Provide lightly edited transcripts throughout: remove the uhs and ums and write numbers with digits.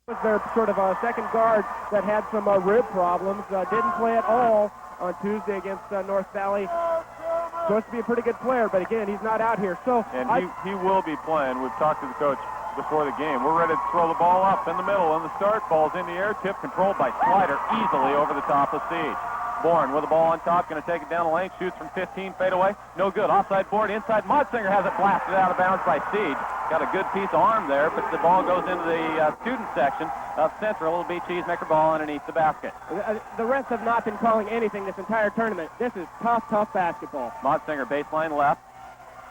Was their sort of a second guard that had some rib problems. Didn't play at all on Tuesday against North Valley. Supposed to be a pretty good player, but again, he's not out here. So and he will be playing. We've talked to the coach before the game. We're ready to throw the ball up in the middle, and the start ball's in the air, tip controlled by Slider easily over the top of Siege. Bourne with the ball on top, going to take it down the lane, shoots from 15, fade away, no good. Offside board inside. Modsinger has it blasted out of bounds by Siege. Got a good piece of arm there, but the ball goes into the student section of Central. It'll be Cheesemaker ball underneath the basket. The refs have not been calling anything this entire tournament. This is tough basketball. Modsinger baseline left.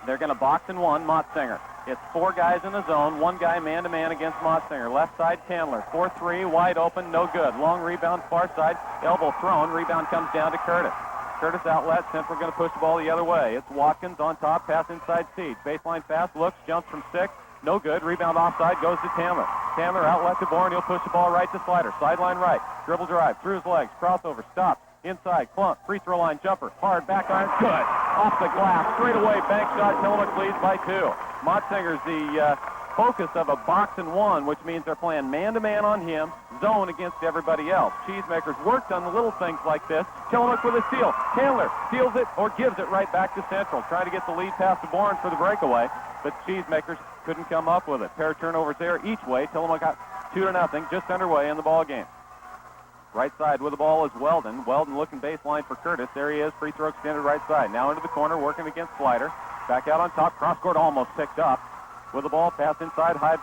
They're going to box and one, Modsinger. It's 4 guys in the zone, 1 guy man-to-man against Modsinger. Left side, Candler. 4-3, wide open, no good. Long rebound, far side, elbow thrown. Rebound comes down to Curtis. Curtis outlet, Central going to push the ball the other way. It's Watkins on top, pass inside Siege. Baseline fast, looks, jumps from 6. No good. Rebound offside, goes to Tamler. Tamler outlet to Bourne. He'll push the ball right to Slider. Sideline right. Dribble drive, through his legs, crossover, stop. Inside, Clump, free throw line jumper, hard back iron, good. Off the glass, straight away, bank shot, Tillamook leads by 2. Modsinger's the focus of a box and one, which means they're playing man-to-man on him, zone against everybody else. Cheesemakers worked on the little things like this. Tillamook with a steal. Candler steals it or gives it right back to Central. Trying to get the lead pass to Bourne for the breakaway, but Cheesemakers couldn't come up with it. Pair of turnovers there each way. Tillamook got 2-0, just underway in the ball game. Right side with the ball is Weldon. Weldon looking baseline for Curtis. There he is. Free throw extended right side. Now into the corner, working against Slider. Back out on top. Cross court almost picked up. With the ball, pass inside. High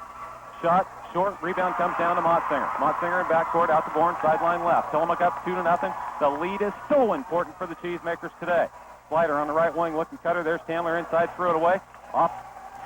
shot. Short. Rebound comes down to Modsinger. Modsinger in backcourt. Out to Bourne. Sideline left. Tillamook up 2-0. The lead is so important for the Cheesemakers today. Slider on the right wing looking cutter. There's Candler inside. Threw it away. Off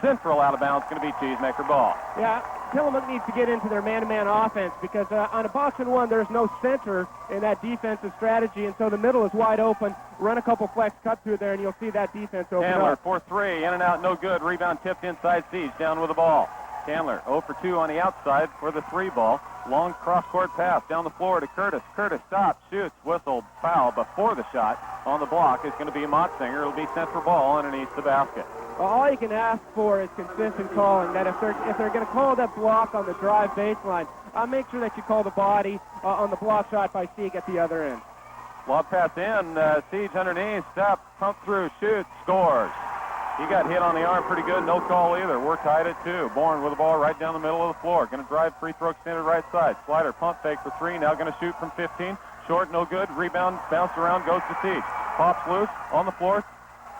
Central out of bounds. Going to be Cheesemaker ball. Yeah. Tillamook needs to get into their man-to-man offense because on a box and one, there's no center in that defensive strategy, and so the middle is wide open. Run a couple flex cut through there, and you'll see that defense open Candler, up. 4-3, in and out, no good. Rebound tipped inside Siege, down with the ball. Candler, 0 for 2 on the outside for the 3 ball. Long cross-court pass down the floor to Curtis. Curtis stops, shoots, whistle, foul before the shot. On the block is going to be Modsinger. It'll be Central ball underneath the basket. All you can ask for is consistent calling. That if they're going to call that block on the drive baseline, make sure that you call the body on the block shot by Siege at the other end. Lob pass in, Siege underneath, step, pump through, shoots, scores. He got hit on the arm pretty good, no call either. We're tied at 2. Bourne with the ball right down the middle of the floor. Going to drive, free throw extended right side. Slider, pump fake for 3, now going to shoot from 15. Short, no good. Rebound, bounced around, goes to Siege. Pops loose, on the floor.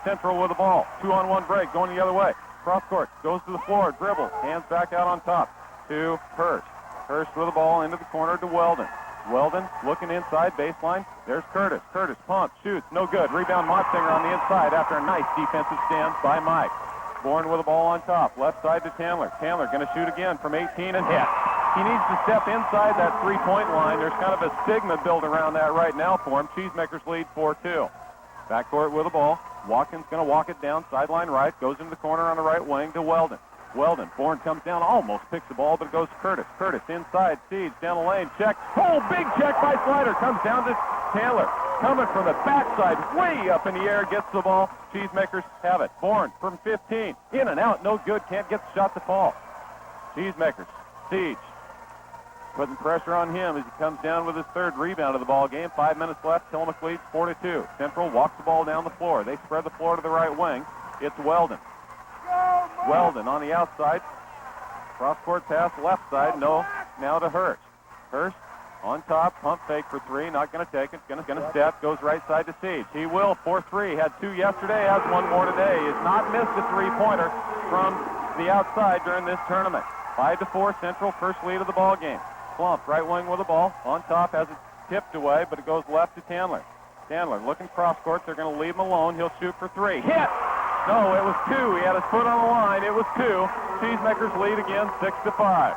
Central with the ball. 2-on-1 break, going the other way. Cross court, goes to the floor, dribbles, hands back out on top to Hurst. Hurst with the ball into the corner to Weldon. Weldon looking inside, baseline. There's Curtis. Curtis pumps, shoots, no good. Rebound Modsinger on the inside after a nice defensive stand by Mike. Bourne with the ball on top, left side to Candler. Candler going to shoot again from 18 and hit. He needs to step inside that three-point line. There's kind of a stigma built around that right now for him. Cheesemakers lead 4-2. Backcourt with the ball. Watkins going to walk it down, sideline right, goes into the corner on the right wing to Weldon. Weldon, Bourne comes down, almost picks the ball, but it goes to Curtis. Curtis inside, Siege, down the lane, check. Oh, big check by Slider, comes down to Candler. Coming from the backside, way up in the air, gets the ball. Cheesemakers have it. Bourne from 15, in and out, no good, can't get the shot to fall. Cheesemakers, Siege, putting pressure on him as he comes down with his 3rd rebound of the ball game. 5 minutes left. Tillamook leads 4-2. Central walks the ball down the floor. They spread the floor to the right wing. It's Weldon. Weldon on the outside. Cross-court pass left side. No. Now to Hurst. Hurst on top. Pump fake for 3. Not going to take it. Going to step. Goes right side to Siege. He will. 4-3. Had 2 yesterday. Has 1 more today. He has not missed a 3-pointer from the outside during this tournament. 5-4. Central. First lead of the ball game. Plump, right wing with the ball. On top, has it tipped away, but it goes left to Candler. Candler looking cross court. They're going to leave him alone. He'll shoot for 3. Hit! No, it was 2. He had his foot on the line. It was 2. Cheesemakers lead again, 6-5.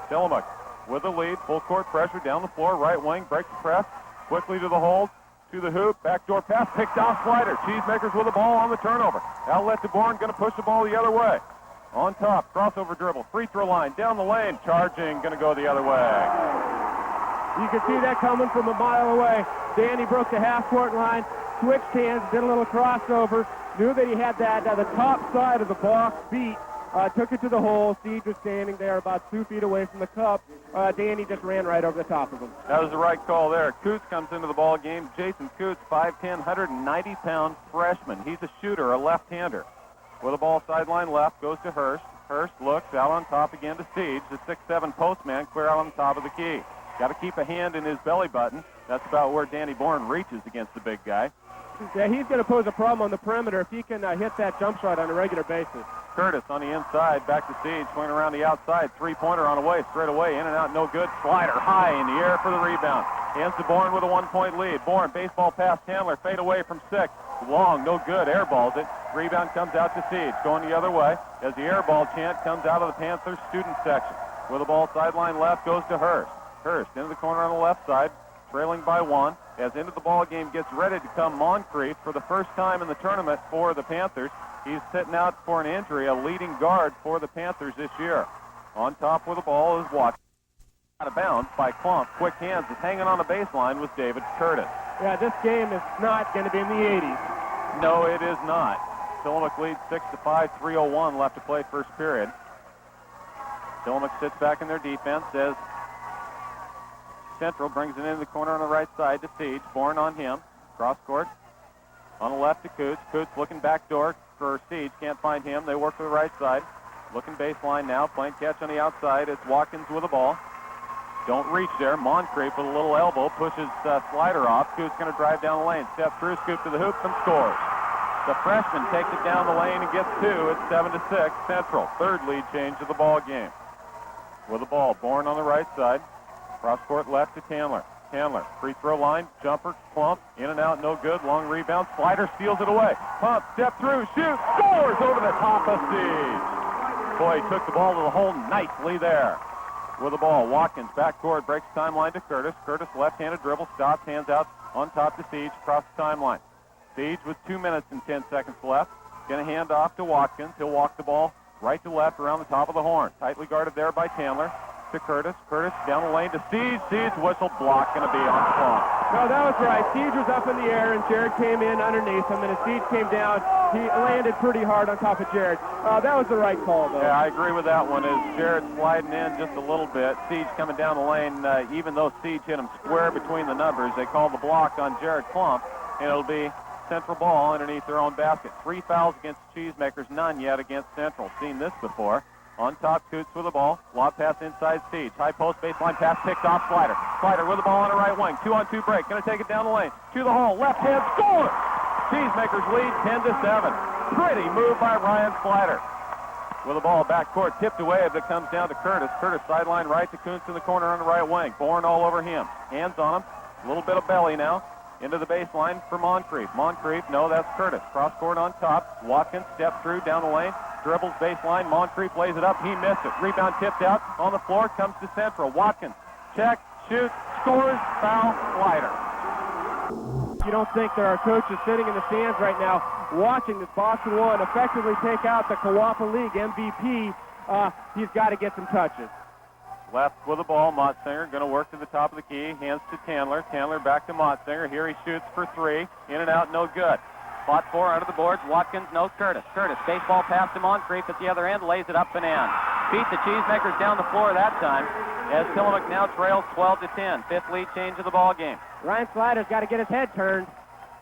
Tillamook with the lead. Full court pressure down the floor. Right wing, breaks the press. Quickly to the hold. To the hoop. Backdoor pass. Picked off Slider. Cheesemakers with the ball on the turnover. Outlet to Bourne. Going to push the ball the other way. On top, crossover dribble, free throw line, down the lane, charging, going to go the other way. You can see that coming from a mile away. Danny broke the half-court line, switched hands, did a little crossover, knew that he had that the top side of the box beat, took it to the hole. Siege was standing there about 2 feet away from the cup. Danny just ran right over the top of him. That was the right call there. Coots comes into the ball game. Jason Coots, 5'10", 190-pound freshman. He's a shooter, a left-hander. With the ball sideline left, goes to Hurst. Hurst looks out on top again to Siege, the 6'7" postman, clear out on top of the key. Got to keep a hand in his belly button. That's about where Danny Bourne reaches against the big guy. Yeah, he's going to pose a problem on the perimeter if he can hit that jump shot on a regular basis. Curtis on the inside, back to Siege, swinging around the outside. Three-pointer on the way, straight away, in and out, no good. Slider high in the air for the rebound. Hands to Bourne with a 1-point lead. Bourne, baseball pass, Chandler, fade away from 6. Long, no good, airballs it. Rebound comes out to Siege, going the other way as the airball chant comes out of the Panthers student section. With the ball sideline left, goes to Hurst. Hurst into the corner on the left side, trailing by 1. As into the ball game gets ready to come Moncrief for the first time in the tournament for the Panthers. He's sitting out for an injury, a leading guard for the Panthers this year. On top with the ball is Watkins. Out of bounds by Klump. Quick hands is hanging on the baseline with David Curtis. Yeah, this game is not going to be in the 80s. No, it is not. Tillamook leads 6-5, 3:01 left to play first period. Tillamook sits back in their defense as Central brings it into the corner on the right side to Siege. Bourne on him. Cross court. On the left to Coots. Coots looking back door for Siege. Can't find him. They work to the right side. Looking baseline now. Playing catch on the outside. It's Watkins with the ball. Don't reach there. Moncrief with a little elbow. Pushes Slider off. Coots going to drive down the lane. Step through. Scoop to the hoop and scores. The freshman takes it down the lane and gets 2. It's 7-6 Central. Third lead change of the ball game. With the ball. Bourne on the right side. Cross court left to Chandler. Chandler, free throw line, jumper, Klump, in and out, no good, long rebound, Slider steals it away. Pump, step through, shoot, scores over the top of Siege. Boy, he took the ball to the hole nicely there. With the ball, Watkins, backcourt, breaks timeline to Curtis. Curtis, left-handed dribble, stops, hands out on top to Siege, across the timeline. Siege with 2 minutes and 10 seconds left. Going to hand off to Watkins. He'll walk the ball right to left around the top of the horn. Tightly guarded there by Chandler. To Curtis. Curtis down the lane to Siege. Siege whistle block going to be on Klump. No, that was right. Siege was up in the air, and Jared came in underneath him, and as Siege came down, he landed pretty hard on top of Jared. That was the right call, though. Yeah, I agree with that one. As Jared sliding in just a little bit, Siege coming down the lane, even though Siege hit him square between the numbers, they called the block on Jared Klump, and it'll be Central ball underneath their own basket. 3 fouls against the Cheesemakers, none yet against Central. Seen this before. On top, Coots with the ball. Lob pass inside Siege. High post baseline pass picked off Slider. Slider with the ball on the right wing. 2-on-2 break. Going to take it down the lane. To the hole. Left hand score. Cheesemakers lead 10-7. Pretty move by Ryan Slider. With the ball backcourt tipped away as it comes down to Curtis. Curtis sideline right to Coots in the corner on the right wing. Bourne all over him. Hands on him. A little bit of belly now. Into the baseline for Moncrief. Moncrief, no, that's Curtis. Cross court on top. Watkins step through down the lane. Dribbles baseline. Moncrief lays it up. He missed it. Rebound tipped out on the floor. Comes to Central. Watkins. Check. Shoot. Scores. Foul. Slider. You don't think there are coaches sitting in the stands right now watching this Boston 1 effectively take out the Kawapa League MVP. He's got to get some touches. Left with the ball. Motzinger going to work to the top of the key. Hands to Chandler. Chandler back to Motzinger. Here he shoots for 3. In and out. No good. Spot 4 under the boards. Watkins, no Curtis. Curtis, baseball pass to Moncrief at the other end, lays it up and in. Beat the Cheesemakers down the floor that time as Tillamook now trails 12-10. 5th lead change of the ball game. Ryan Slider's got to get his head turned.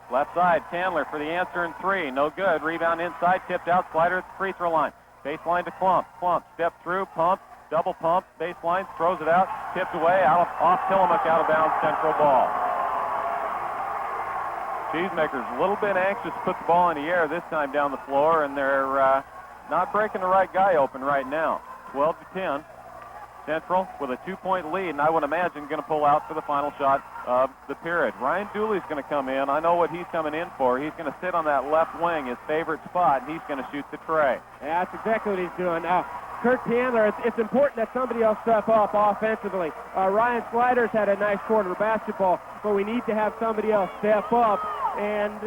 Left side, Chandler for the answer in 3. No good. Rebound inside, tipped out. Slider at the free throw line. Baseline to Klump. Klump, step through, pump, double pump, baseline, throws it out, tipped away, off Tillamook, out of bounds, Central ball. Cheesemakers a little bit anxious to put the ball in the air this time down the floor, and they're not breaking the right guy open right now. 12-10. Central with a 2-point lead, and I would imagine going to pull out for the final shot of the period. Ryan Dooley's going to come in. I know what he's coming in for. He's going to sit on that left wing, his favorite spot, and he's going to shoot the tray. Yeah, that's exactly what he's doing. Now, Kurt Chandler, it's important that somebody else step up offensively. Ryan Slider's had a nice quarter of basketball, but we need to have somebody else step up and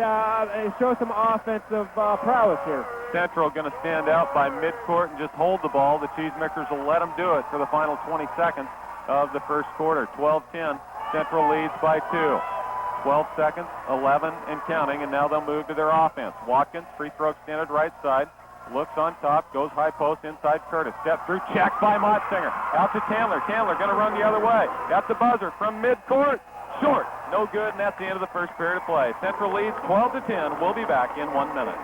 show some offensive prowess here. Central going to stand out by midcourt and just hold the ball. The Cheesemakers will let them do it for the final 20 seconds of the first quarter. 12-10. Central leads by 2. 12 seconds, 11 and counting, and now they'll move to their offense. Watkins, free throw extended right side. Looks on top, goes high post inside Curtis. Step through, check by Motsinger. Out to Chandler. Chandler going to run the other way. At the buzzer from midcourt. Short. No good, and that's the end of the first period of play. Central leads 12-10. We'll be back in 1 minute.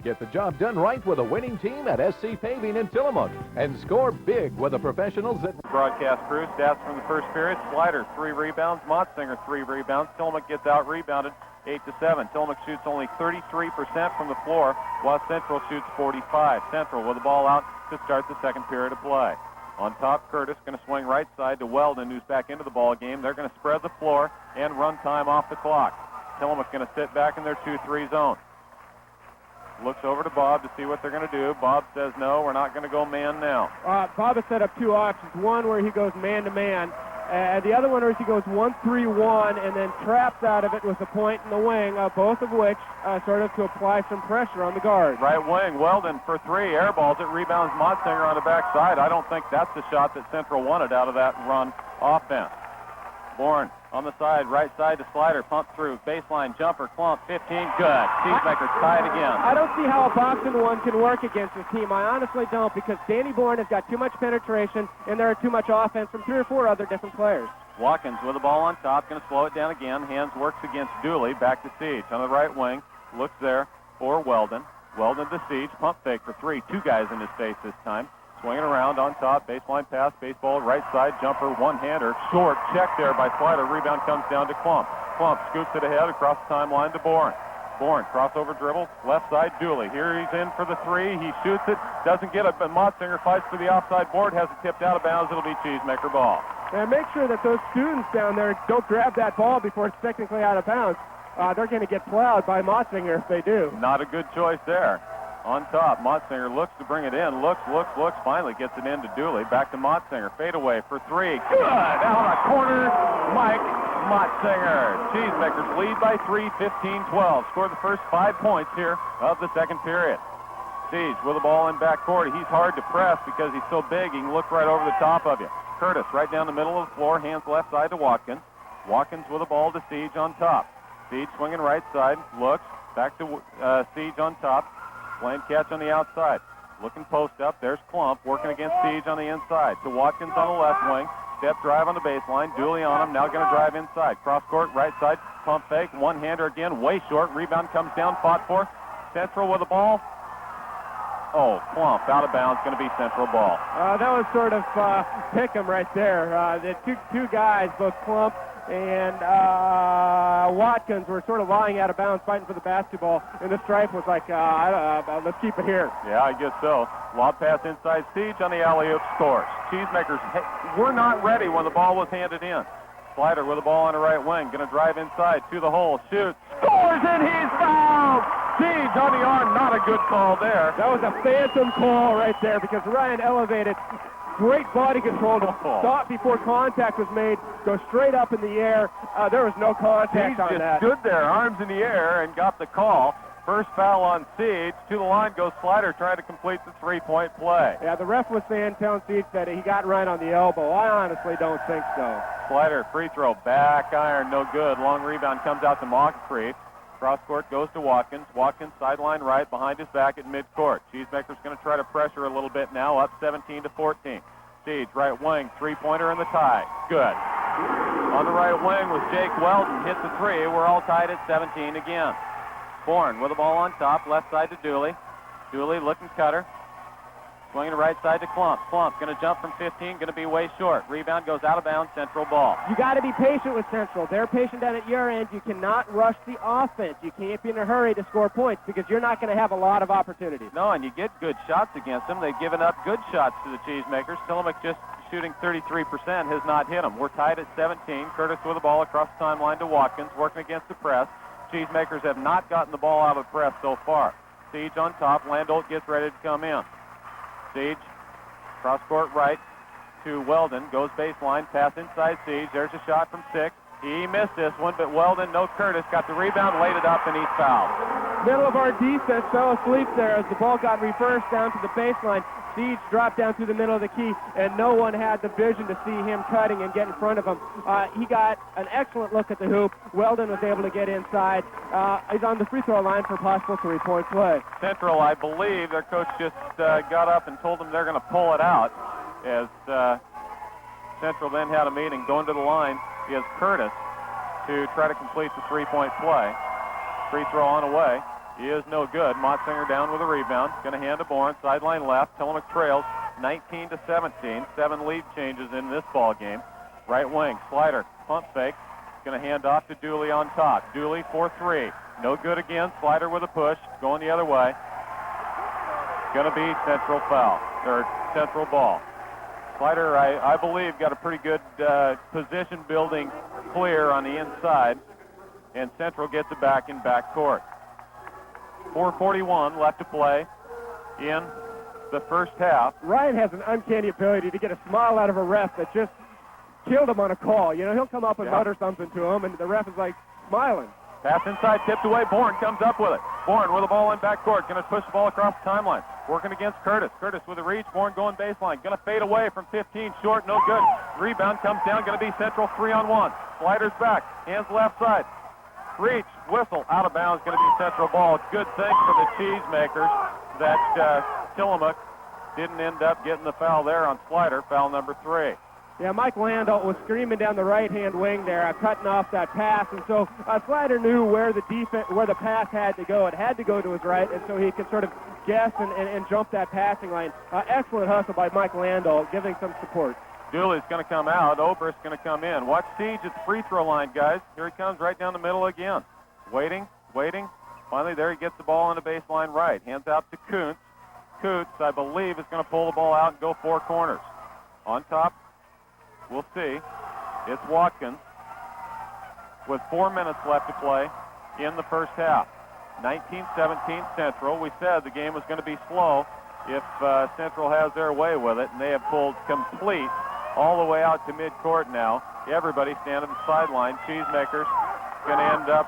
Get the job done right with a winning team at SC Paving in Tillamook and score big with the professionals at broadcast crew. Stats from the first period. Sliders 3 rebounds. Motsinger 3 rebounds. Tillamook gets out rebounded 8-7. Tillamook shoots only 33% from the floor, while Central shoots 45. Central with the ball out to start the second period of play. On top, Curtis going to swing right side to Weldon, who's back into the ball game. They're going to spread the floor and run time off the clock. Tillamook going to sit back in their 2-3 zone. Looks over to Bob to see what they're going to do. Bob says, no, we're not going to go man now. Bob has set up 2 options. One where he goes man-to-man, and the other one where he goes 1-3-1 and then traps out of it with a point in the wing, both of which sort of to apply some pressure on the guard. Right wing, Weldon for 3, airballs it, rebounds Motsinger on the backside. I don't think that's the shot that Central wanted out of that run offense. Bourne on the side, right side to Slider, pump through, baseline jumper, Klump, 15, good. Cheesemaker's tied again. I don't see how a boxing one can work against this team. I honestly don't, because Danny Bourne has got too much penetration, and there are too much offense from 3 or 4 other different players. Watkins with the ball on top, going to slow it down again. Hands works against Dooley, back to Siege. On the right wing, looks there for Weldon. Weldon to Siege, pump fake for 3. 2 guys in his face this time. Swinging around on top, baseline pass, baseball, right side, jumper, one-hander, short, check there by Slider, rebound comes down to Klump. Klump scoops it ahead across the timeline to Bourne. Bourne, crossover dribble, left side, Dooley. Here he's in for the 3, he shoots it, doesn't get it, but Motsinger fights for the offside board, has it tipped out of bounds, it'll be Cheesemaker ball. And make sure that those students down there don't grab that ball before it's technically out of bounds. They're going to get plowed by Motsinger if they do. Not a good choice there. On top, Motsinger looks to bring it in. Looks, finally gets it into Dooley. Back to Motsinger. Fade away for 3. Good! Out of corner, Mike Motsinger. Cheesemakers lead by 3, 15-12. Scored the first 5 points here of the second period. Siege with the ball in backcourt. He's hard to press because he's so big he can look right over the top of you. Curtis right down the middle of the floor. Hands left side to Watkins. Watkins with the ball to Siege on top. Siege swinging right side. Looks. Back to Siege on top. Playing catch on the outside. Looking post up. There's Klump working against Siege on the inside. To Watkins on the left wing. Step drive on the baseline. Dooley on him. Now going to drive inside. Cross court, right side. Pump fake. One-hander again. Way short. Rebound comes down. Fought for. Central with the ball. Oh, Klump out of bounds. Going to be Central ball. That was sort of pick 'em right there. The two guys, both Klump and Watkins, were sort of lying out of bounds fighting for the basketball, and the stripe was like, let's keep it here. Yeah, I guess so. Lob pass inside. Siege on the alley-oop, scores. Cheesemakers were not ready when the ball was handed in. Slider with the ball on the right wing, going to drive inside to the hole, shoots, scores, and he's fouled! Siege on the arm, not a good call there. That was a phantom call right there because Ryan elevated. Great body control to stop before contact was made, go straight up in the air. There was no contact on that. Siege just stood there, arms in the air, and got the call. First foul on Siege. To the line goes Slider trying to complete the 3-point play. Yeah, the ref was saying, telling Siege that he got right on the elbow. I honestly don't think so. Slider, free throw, back iron, no good. Long rebound comes out to McArthur. Cross court goes to Watkins. Watkins sideline right behind his back at midcourt. Cheesemaker's going to try to pressure a little bit now, up 17-14. Siege, right wing, three-pointer in the tie. Good. On the right wing was Jake Weldon. Hits the 3. We're all tied at 17 again. Bourne with the ball on top, left side to Dooley. Dooley looking cutter. Swinging the right side to Klump. Klump going to jump from 15, going to be way short. Rebound goes out of bounds, Central ball. You got to be patient with Central. They're patient down at your end. You cannot rush the offense. You can't be in a hurry to score points because you're not going to have a lot of opportunities. No, and you get good shots against them. They've given up good shots to the Cheesemakers. Tillamook just shooting 33% has not hit them. We're tied at 17. Curtis with the ball across the timeline to Watkins, working against the press. Cheesemakers have not gotten the ball out of the press so far. Siege on top. Landolt gets ready to come in. Siege, cross court right to Weldon, goes baseline, pass inside Siege. There's a shot from 6. He missed this one, but Weldon, no Curtis, got the rebound, laid it up, and he's fouled. Middle of our defense fell asleep there as the ball got reversed down to the baseline. Siege dropped down through the middle of the key, and no one had the vision to see him cutting and get in front of him. He got an excellent look at the hoop. Weldon was able to get inside. He's on the free throw line for a possible three-point play. Central, I believe, their coach just got up and told them they're going to pull it out, as Central then had a meeting. Going to the line is Curtis to try to complete the three-point play. Free throw on away. He is no good. Motsinger down with a rebound. Going to hand to Bourne. Sideline left. Tillamook trails 19-17. 7 lead changes in this ball game. Right wing. Slider. Pump fake. Going to hand off to Dooley on top. Dooley for 3. No good again. Slider with a push. Going the other way. Going to be Central foul. Or Central ball. Slider, I believe, got a pretty good position building clear on the inside. And Central gets it back in backcourt. 4:41 left to play in the first half. Ryan has an uncanny ability to get a smile out of a ref that just killed him on a call. You know, he'll come up and mutter something to him, and the ref is like smiling. Pass inside, tipped away. Bourne comes up with it. Bourne with the ball in backcourt. Going to push the ball across the timeline. Working against Curtis. Curtis with a reach. Bourne going baseline. Going to fade away from 15. Short, no good. Rebound comes down. Going to be Central 3-on-1. Sliders back. Hands left side. Reach, whistle, out of bounds, going to be Central ball. Good thing for the Cheesemakers that Tillamook didn't end up getting the foul there on Slider, foul number 3. Yeah, Mike Landau was screaming down the right-hand wing there, cutting off that pass, and so Slider knew where the pass had to go. It had to go to his right, and so he could sort of guess and jump that passing line. Excellent hustle by Mike Landau, giving some support. Dooley's going to come out. Obrist going to come in. Watch Siege at the free throw line, guys. Here he comes right down the middle again. Waiting. Finally, there he gets the ball on the baseline right. Hands out to Kuntz. Kuntz, I believe, is going to pull the ball out and go 4 corners. On top, we'll see. It's Watkins with 4 minutes left to play in the first half. 19-17 Central. We said the game was going to be slow if Central has their way with it, and they have pulled complete all the way out to midcourt now. Everybody standing on the sideline. Cheesemakers going to end up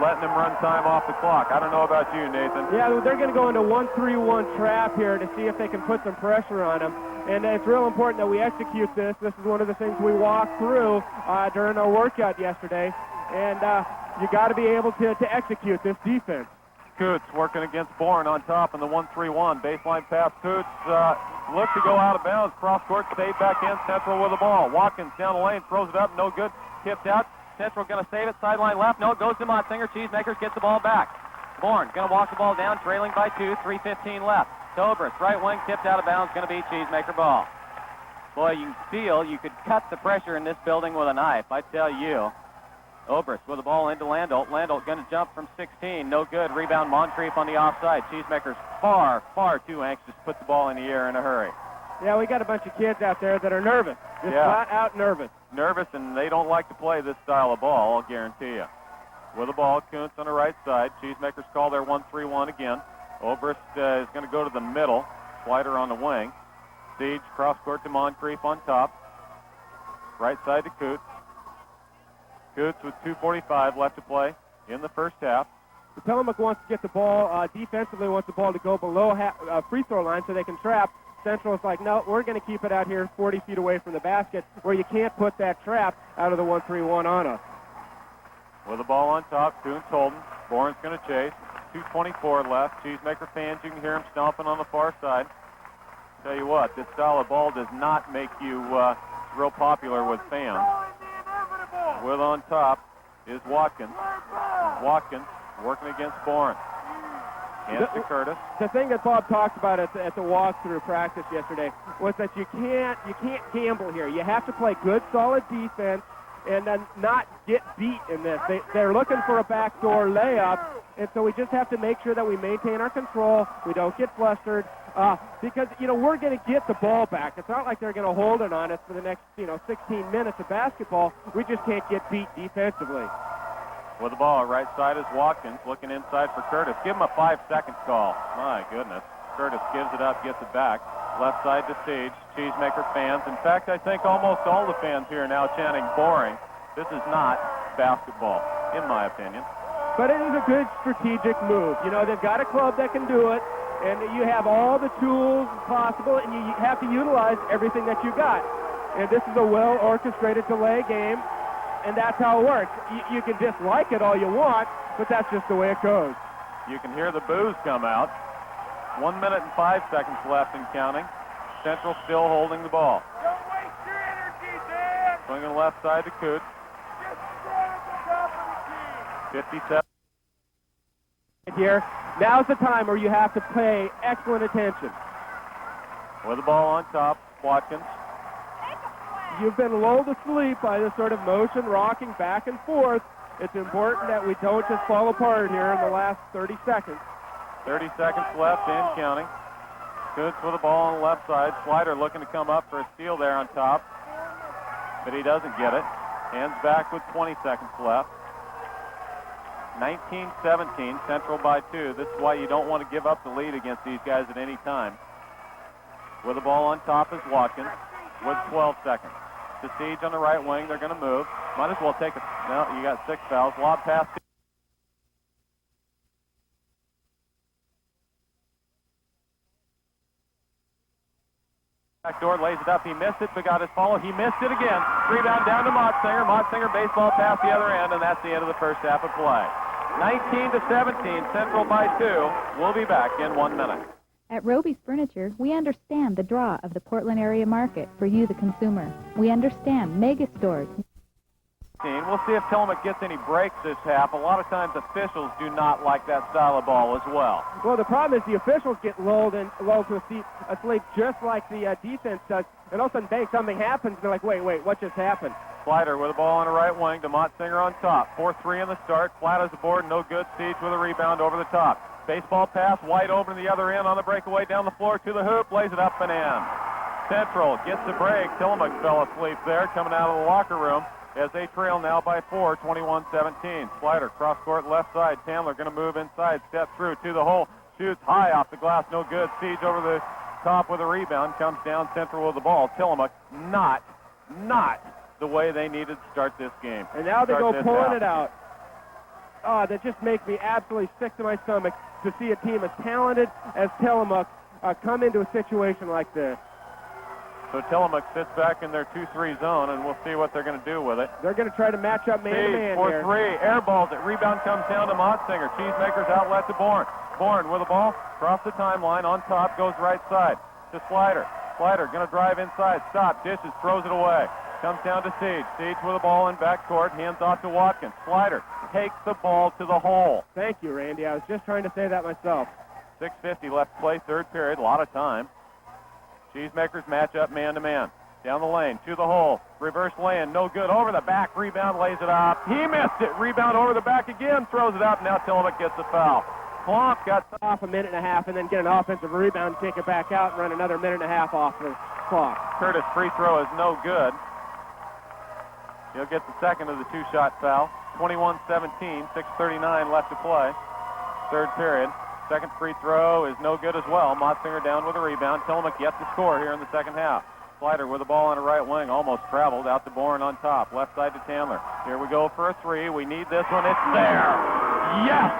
letting them run time off the clock. I don't know about you, Nathan. Yeah, they're going to go into 1-3-1 trap here to see if they can put some pressure on them. And it's real important that we execute this. This is one of the things we walked through during our workout yesterday. And you got to be able to execute this defense. Coots working against Bourne on top in the 1-3-1. Baseline pass. Coots looked to go out of bounds. Cross court, stayed back in. Central with the ball. Watkins down the lane, throws it up, no good. Tipped out. Central going to save it. Sideline left. No, it goes to Motsinger. Cheesemakers gets the ball back. Bourne going to walk the ball down, trailing by 2. 3:15 left. Obrist, right wing, tipped out of bounds. Going to be Cheesemaker ball. Boy, you feel you could cut the pressure in this building with a knife. I tell you. Obrist with the ball into Landau. Landau going to jump from 16. No good. Rebound Moncrief on the offside. Cheesemakers far too anxious to put the ball in the air in a hurry. Yeah, we got a bunch of kids out there that are nervous. Just flat out nervous. Nervous, and they don't like to play this style of ball, I'll guarantee you. With the ball, Kuntz on the right side. Cheesemakers call their 1-3-1 again. Obrist is going to go to the middle. Slider on the wing. Siege cross court to Moncrief on top. Right side to Kuntz. Coots with 2:45 left to play in the first half. The Tillamook wants to get the ball, defensively wants the ball to go below free throw line so they can trap. Central's like, no, we're going to keep it out here 40 feet away from the basket where you can't put that trap out of the 1-3-1 on us. With the ball on top, Kuntz holding. Bourne's going to chase. 2:24 left. Cheesemaker fans, you can hear him stomping on the far side. Tell you what, this style of ball does not make you real popular with fans. With on top is Watkins. Watkins working against Bourne. Hands to Curtis. The thing that Bob talked about at the walkthrough practice yesterday was that you can't gamble here. You have to play good, solid defense and then not get beat in this. They're looking for a backdoor layup, and so we just have to make sure that we maintain our control. We don't get flustered. Because, we're going to get the ball back. It's not like they're going to hold it on us for the next, 16 minutes of basketball. We just can't get beat defensively. With the ball, right side is Watkins, looking inside for Curtis. Give him a 5-second call. My goodness. Curtis gives it up, gets it back. Left side to Siege. Cheesemaker fans. In fact, I think almost all the fans here are now chanting boring. This is not basketball, in my opinion. But it is a good strategic move. They've got a club that can do it. And you have all the tools possible, and you have to utilize everything that you got. And this is a well-orchestrated delay game, and that's how it works. You can dislike it all you want, but that's just the way it goes. You can hear the boos come out. 1 minute and 5 seconds left and counting. Central still holding the ball. Don't waste your energy, Dan. Swinging left side to Coots. Just stand at the top of the key. 57. Here, now's the time where you have to pay excellent attention. With the ball on top, Watkins. You've been lulled to sleep by this sort of motion, rocking back and forth. It's important that we don't just fall apart here in the last 30 seconds. 30 seconds left and counting. Coots with the ball on the left side. Slider looking to come up for a steal there on top, but he doesn't get it. Hands back with 20 seconds left. 19-17, Central by 2. This is why you don't want to give up the lead against these guys at any time. With the ball on top is Watkins with 12 seconds. To Siege on the right wing, they're going to move. Might as well take it. No, you got 6 fouls. Lob pass. Backdoor lays it up. He missed it, but got his follow. He missed it again. Rebound down to Motsinger. Motsinger baseball pass the other end, and that's the end of the first half of play. 19-17, Central by 2. We'll be back in 1 minute. At Roby's Furniture, we understand the draw of the Portland area market for you, the consumer. We understand mega stores. We'll see if Tillamook gets any breaks this half. A lot of times officials do not like that style of ball as well. Well, the problem is the officials get lulled to asleep just like the defense does. And all of a sudden, bang, something happens. They're like, wait, what just happened? Slider with the ball on the right wing to Motsinger on top. 4-3 in the start. Flat as a board, no good. Siege with a rebound over the top. Baseball pass, wide open to the other end on the breakaway down the floor to the hoop. Lays it up and in. Central gets the break. Tillamook fell asleep there coming out of the locker room as they trail now by 4, 21-17. Slider cross court left side. Tandler going to move inside, step through to the hole. Shoots high off the glass, no good. Siege over the top with a rebound. Comes down Central with the ball. Tillamook not the way they needed to start this game. And now they go pulling it out. Oh, that just makes me absolutely sick to my stomach to see a team as talented as Tillamook come into a situation like this. So Tillamook sits back in their 2-3 zone, and we'll see what they're going to do with it. They're going to try to match up man-to-man here. 4-3, air balls it. Rebound comes down to Motsinger. Cheesemakers outlet to Bourne. Bourne with the ball, across the timeline, on top, goes right side to Slider. Slider going to drive inside, stop, dishes, throws it away. Comes down to Siege. Siege with the ball in backcourt, hands off to Watkins. Slider takes the ball to the hole. Thank you, Randy. I was just trying to say that myself. 6:50 left to play, third period, a lot of time. Cheesemakers match up man-to-man. Down the lane, to the hole. Reverse lane, no good. Over the back, rebound, lays it up. He missed it. Rebound over the back again, throws it up. Now Tillamook gets the foul. Klomp got off a minute and a half and then get an offensive rebound, take it back out, and run another minute and a half off the clock. Curtis' free throw is no good. He'll get the second of the two-shot foul. 21-17, 6:39 left to play. Third period. Second free throw is no good as well. Motsinger down with a rebound. Tillamook yet to score here in the second half. Slider with the ball on the right wing, almost traveled out to Bourne on top. Left side to Tandler. Here we go for a three. We need this one. It's there. Yes!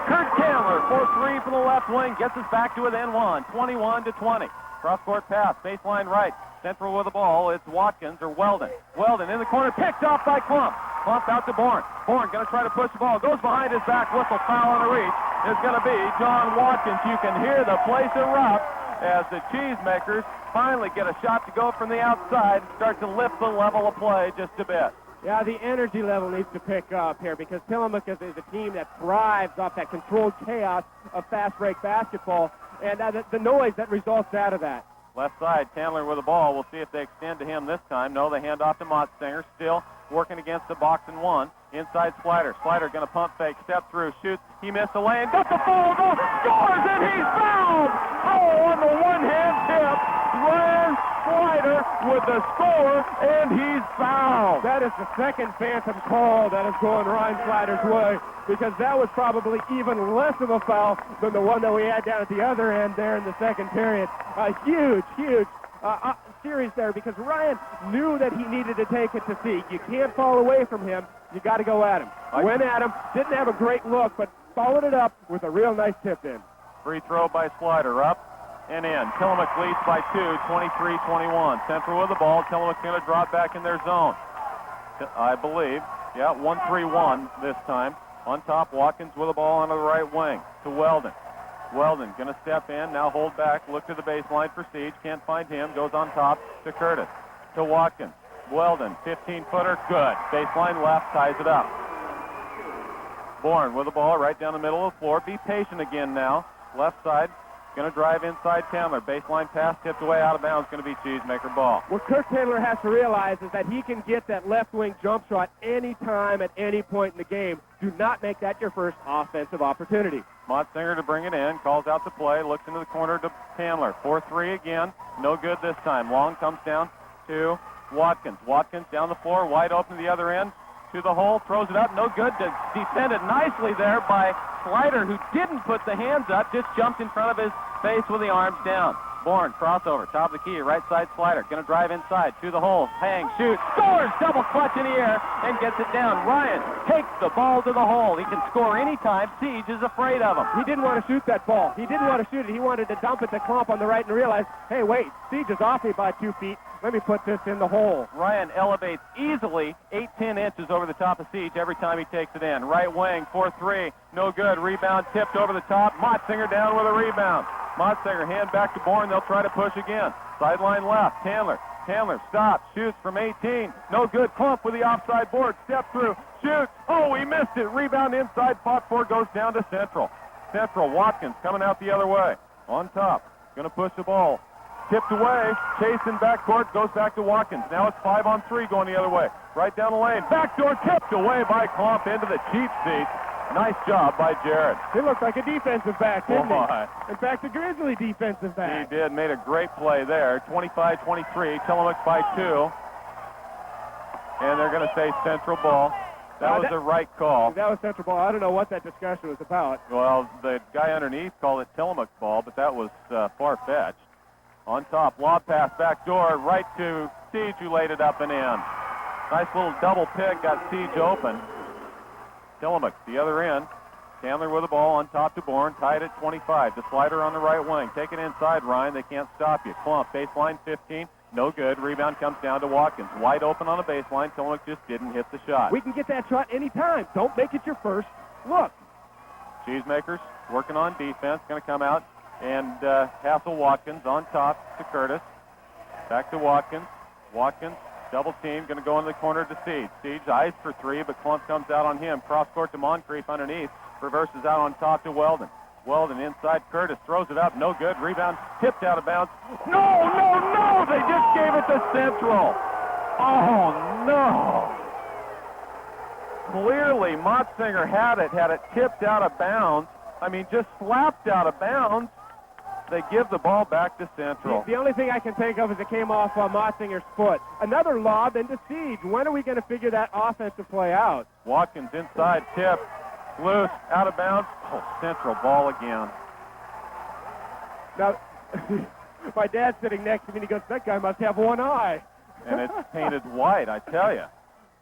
Kurt Tandler for three from the left wing. Gets us back to within one. 21-20. Cross-court pass. Baseline right. Central with the ball. It's Watkins or Weldon. Weldon in the corner. Picked off by Klump. Klump out to Bourne. Bourne going to try to push the ball. Goes behind his back. Whistle foul on the reach is going to be John Watkins. You can hear the place erupt as the Cheesemakers finally get a shot to go from the outside and start to lift the level of play just a bit. Yeah, the energy level needs to pick up here because Tillamook is a team that thrives off that controlled chaos of fast break basketball and the noise that results out of that. Left side, Tandler with the ball. We'll see if they extend to him this time. No, they hand off to Motsinger. Still working against the box and one. Inside Slider. Slider going to pump fake, step through, shoots. He missed the lane. Got the ball, goes, scores, and he's fouled! Oh, on the one-hand tip, Ryan Slider with the score, and he's fouled. That is the second phantom call that is going Ryan Slider's way because that was probably even less of a foul than the one that we had down at the other end there in the second period. A huge series there because Ryan knew that he needed to take it to Siege. You can't fall away from him. You got to go at him. Went at him. Didn't have a great look, but followed it up with a real nice tip in. Free throw by Slider, up and in. Tillamook leads by 2, 23-21. Central with the ball. Tillamook's going to drop back in their zone, I believe. Yeah, 1-3-1 this time. On top, Watkins with the ball on the right wing to Weldon. Weldon going to step in, now hold back, look to the baseline for Siege. Can't find him. Goes on top to Curtis. To Watkins. Weldon, 15-footer, good. Baseline left, ties it up. Bourne with the ball right down the middle of the floor. Be patient again now. Left side, going to drive inside Chandler. Baseline pass tipped away out of bounds, going to be Cheesemaker ball. What Kirk Taylor has to realize is that he can get that left wing jump shot anytime at any point in the game. Do not make that your first offensive opportunity. Motsinger to bring it in, calls out the play, looks into the corner to Chandler. 4-3 again, no good this time. Long comes down to Watkins. Watkins down the floor, wide open to the other end, to the hole, throws it up, no good. Defended nicely there by Slider, who didn't put the hands up, just jumped in front of his face with the arms down. Bourne, crossover, top of the key, right side Slider, going to drive inside, to the hole, hang, shoot, scores, double clutch in the air, and gets it down. Ryan takes the ball to the hole. He can score anytime. Siege is afraid of him. He didn't want to shoot that ball. He didn't want to shoot it. He wanted to dump it to Klump on the right and realize, hey, wait, Siege is off me by 2 feet. Let me put this in the hole. Ryan elevates easily 8-10 inches over the top of Siege every time he takes it in. Right wing, 4-3, no good. Rebound tipped over the top. Motsinger down with a rebound. Motsinger hand back to Bourne. They'll try to push again. Sideline left. Chandler. Chandler stops. Shoots from 18. No good. Klump with the offside board. Step through. Shoots. Oh, he missed it. Rebound inside. Fought for. Goes down to Central. Central. Watkins coming out the other way. On top. Going to push the ball. Tipped away. Chasing backcourt. Goes back to Watkins. Now it's 5-on-3 going the other way. Right down the lane. Backdoor tipped away by Klump into the cheap seat. Nice job by Jared. He looked like a defensive back, didn't he? In fact, a Grizzly defensive back. He did. Made a great play there. 25-23. Tillamook by 2. And they're going to say Central ball. That was the right call. That was Central ball. I don't know what that discussion was about. Well, the guy underneath called it Tillamook ball, but that was far-fetched. On top, lob pass back door right to Siege, who laid it up and in. Nice little double pick, got Siege open. Tillamook, the other end. Chandler with the ball on top to Bourne, tied at 25. The Slider on the right wing. Take it inside, Ryan. They can't stop you. Klump, baseline 15. No good. Rebound comes down to Watkins. Wide open on the baseline. Tillamook just didn't hit the shot. We can get that shot anytime. Don't make it your first look. Cheesemakers working on defense. Going to come out and hassle Watkins on top to Curtis. Back to Watkins. Watkins. Double team, going to go into the corner to Siege. Siege eyes for 3, but Klump comes out on him. Cross court to Moncrief underneath. Reverses out on top to Weldon. Weldon inside Curtis. Throws it up. No good. Rebound tipped out of bounds. No! They just gave it to Central. Oh, no. Clearly, Motsinger had it tipped out of bounds. I mean, just slapped out of bounds. They give the ball back to Central. The only thing I can think of is it came off Motsinger's foot. Another lob into Siege. When are we going to figure that offensive play out? Watkins inside, tip, loose, out of bounds. Oh, Central ball again. Now, my dad's sitting next to me, and he goes, that guy must have one eye. And it's painted white, I tell you.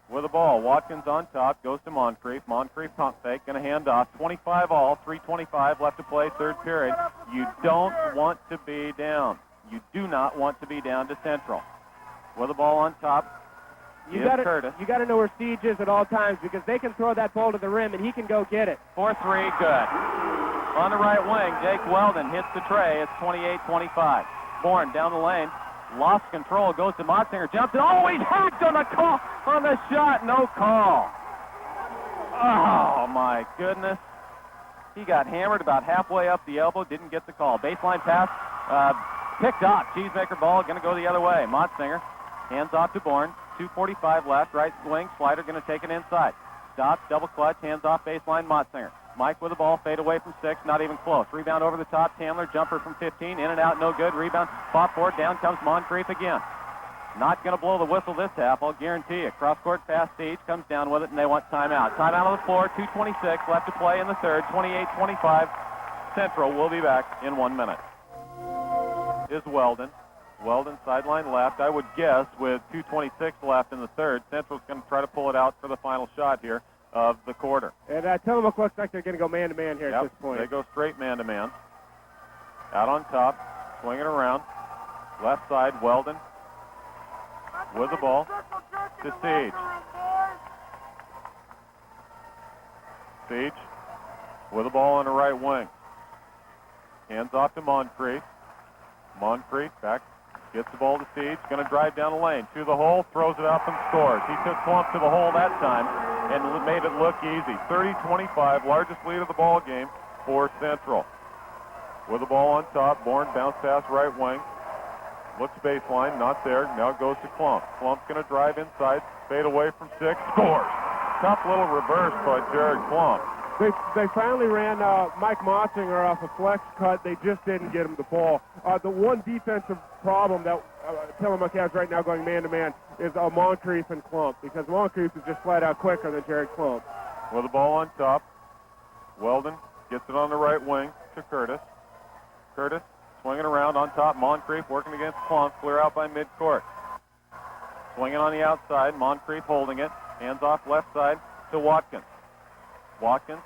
With the ball, Watkins on top, goes to Moncrief. Moncrief pump fake, going to hand off. 25 all, 3:25 left to play, third period. You don't want to be down. You do not want to be down to Central. With the ball on top, Curtis. You got to know where Siege is at all times because they can throw that ball to the rim and he can go get it. 4-3, good. On the right wing, Jake Weldon hits the tray. It's 28-25. Bourne down the lane. Lost control, goes to Motsinger, jumps it. Oh, he's hacked on the call, on the shot, no call. Oh, my goodness. He got hammered about halfway up the elbow, didn't get the call. Baseline pass, picked off. Cheesemaker ball, going to go the other way. Motsinger, hands off to Bourne. 2:45 left, right swing, Slider going to take it inside. Stops, double clutch, hands off baseline, Motsinger. Mike with the ball, fade away from 6, not even close. Rebound over the top, Chandler, jumper from 15, in and out, no good. Rebound, fought for it, down comes Moncrief again. Not going to blow the whistle this half, I'll guarantee you. Cross-court pass, Siege comes down with it, and they want timeout. Timeout on the floor, 2:26 left to play in the third, 28-25. Central will be back in 1 minute. Is Weldon. Weldon sideline left, I would guess, with 2:26 left in the third. Central's going to try to pull it out for the final shot here of the quarter. And Tillamook looks like they're going to go man-to-man here at this point. They go straight man-to-man. Out on top, swinging around. Left side, Weldon with the ball to Siege. Siege with the ball on the right wing. Hands off to Moncrief. Moncrief back, gets the ball to Siege. Going to drive down the lane to the hole, throws it up and scores. He took Klump to the hole that time and made it look easy. 30-25, largest lead of the ball game for Central. With the ball on top, Bourne bounce pass right wing. Looks baseline, not there. Now goes to Klump. Klump's going to drive inside, fade away from 6, scores. Tough little reverse by Jared Klump. They finally ran Mike Mossinger off a flex cut. They just didn't get him the ball. The one defensive problem that Tillamook has right now going man-to-man is Moncrief and Klump, because Moncrief is just flat out quicker than Jared Klump. With the ball on top, Weldon gets it on the right wing to Curtis. Curtis swinging around on top. Moncrief working against Klump. Clear out by midcourt. Swinging on the outside. Moncrief holding it. Hands off left side to Watkins. Watkins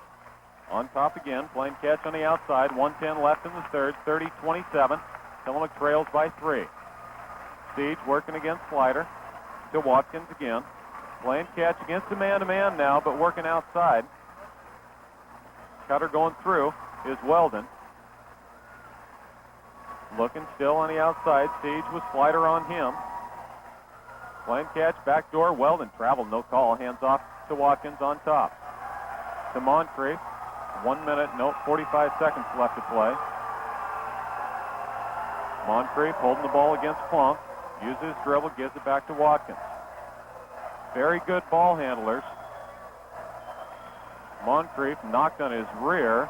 on top again. Playing catch on the outside. 1:10 left in the third. 30-27. Tillamook trails by 3. Siege working against Slider to Watkins again. Playing catch against the man-to-man now, but working outside. Cutter going through is Weldon. Looking still on the outside. Siege with Slider on him. Playing catch, backdoor. Weldon traveled, no call. Hands off to Watkins on top. To Moncrief. 1 minute, 45 seconds left to play. Moncrief holding the ball against Klump. Uses his dribble, gives it back to Watkins. Very good ball handlers. Moncrief knocked on his rear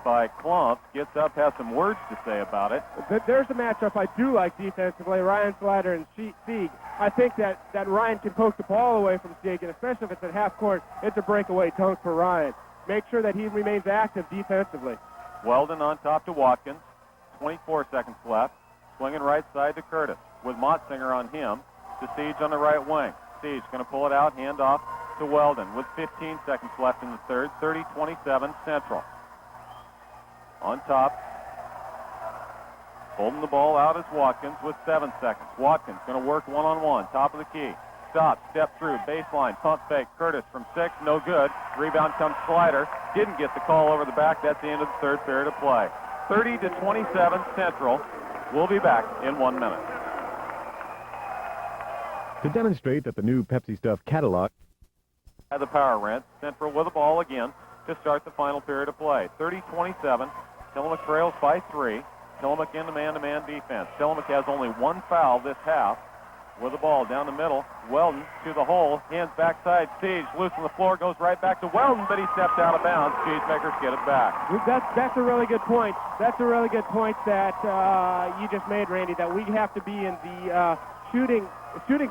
by Klump. Gets up, has some words to say about it. There's a matchup I do like defensively, Ryan Slider and Sieg. I think that Ryan can poke the ball away from Sieg, and especially if it's at half court, it's a breakaway dunk for Ryan. Make sure that he remains active defensively. Weldon on top to Watkins. 24 seconds left. Swinging right side to Curtis with Motsinger on him to Siege on the right wing. Siege going to pull it out, hand off to Weldon with 15 seconds left in the third. 30-27 Central. On top, holding the ball out is Watkins with 7 seconds. Watkins going to work one-on-one, top of the key. Stop, step through, baseline, pump fake. Curtis from 6, no good. Rebound comes Slider. Didn't get the call over the back. That's the end of the third period of play. 30-27 Central. We'll be back in 1 minute. To demonstrate that the new Pepsi Stuff catalog Had the power rent. Central with the ball again to start the final period of play. 30-27. Tillamook trails by 3. Tillamook in the man-to-man defense. Tillamook has only 1 foul this half. With the ball down the middle. Weldon to the hole. Hands backside. Siege loose on the floor. Goes right back to Weldon, but he stepped out of bounds. Cheesemakers get it back. That's a really good point. That's a really good point that you just made, Randy, that we have to be in the shooting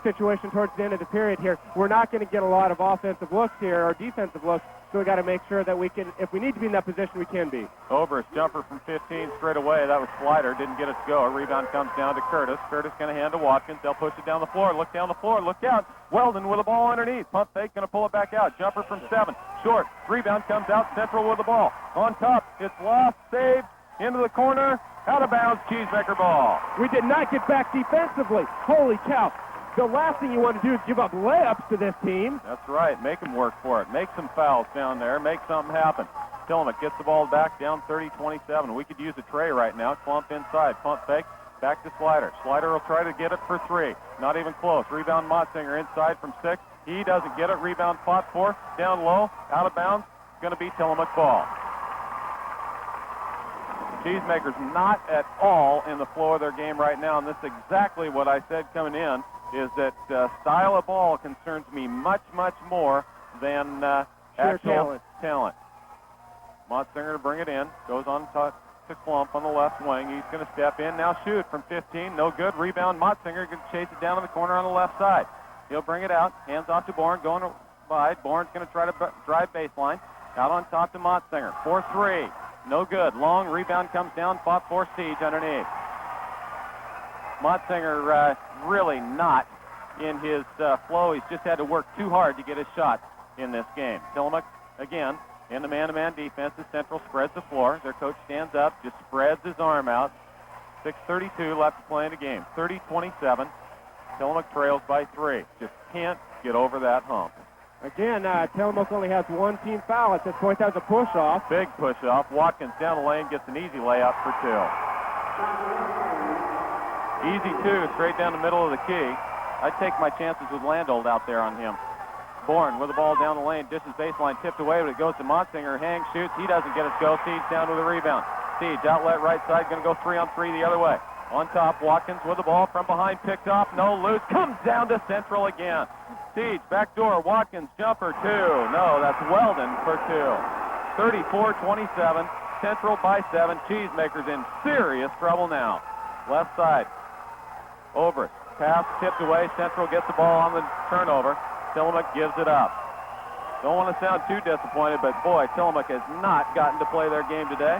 situation towards the end of the period here. We're not going to get a lot of offensive looks here or defensive looks, so we got to make sure that we can, if we need to be in that position, we can be. Oberst jumper from 15 straight away. That was Slider. Didn't get it to go. A rebound comes down to Curtis. Curtis going to hand to Watkins. They'll push it down the floor. Look down the floor. Look out. Weldon with the ball underneath. Pump fake. Going to pull it back out. Jumper from 7. Short. Rebound comes out. Central with the ball. On top. It's lost. Saved. Into the corner. Out of bounds. Cheesemaker ball. We did not get back defensively. Holy cow. The last thing you want to do is give up layups to this team. That's right. Make them work for it. Make some fouls down there. Make something happen. Tillamook gets the ball back down 30-27. We could use a tray right now. Klump inside. Pump fake. Back to Slider. Slider will try to get it for 3. Not even close. Rebound Motsinger inside from 6. He doesn't get it. Rebound fought for. Down low. Out of bounds. Going to be Tillamook ball. Cheesemakers not at all in the flow of their game right now, and this is exactly what I said coming in, is that style of ball concerns me much, much more than actual talent. Motsinger to bring it in. Goes on to Klump on the left wing. He's going to step in. Now shoot from 15. No good. Rebound. Motsinger going to chase it down in the corner on the left side. He'll bring it out. Hands off to Bourne. Going wide. Bourne's going to try to drive baseline. Out on top to Motsinger. 4-3. No good. Long rebound comes down. Fought for Siege underneath. Motsinger really not in his flow. He's just had to work too hard to get his shot in this game. Tillamook, again, In the man-to-man defense, the Central spreads the floor. Their coach stands up, just spreads his arm out. 6:32 left to play in the game. 30-27. Tillamook trails by 3. Just can't get over that hump. Again, Tillamook only has one team foul at this point. That was a push-off. Big push-off. Watkins down the lane gets an easy layup for 2. Easy 2, straight down the middle of the key. I'd take my chances with Landolt out there on him. Bourne with the ball down the lane, dishes baseline, tipped away, but it goes to Monsinger. Hangs, shoots. He doesn't get his go. Siege down with a rebound. Siege, outlet right side, going to go 3-on-3 the other way. On top, Watkins with the ball from behind, picked off, no loose, comes down to Central again. Siege, backdoor, Watkins, jumper, 2. No, that's Weldon for 2. 34-27, Central by 7. Cheesemakers in serious trouble now. Left side, Obrist, pass tipped away. Central gets the ball on the turnover. Tillamook gives it up. Don't want to sound too disappointed, but boy, Tillamook has not gotten to play their game today,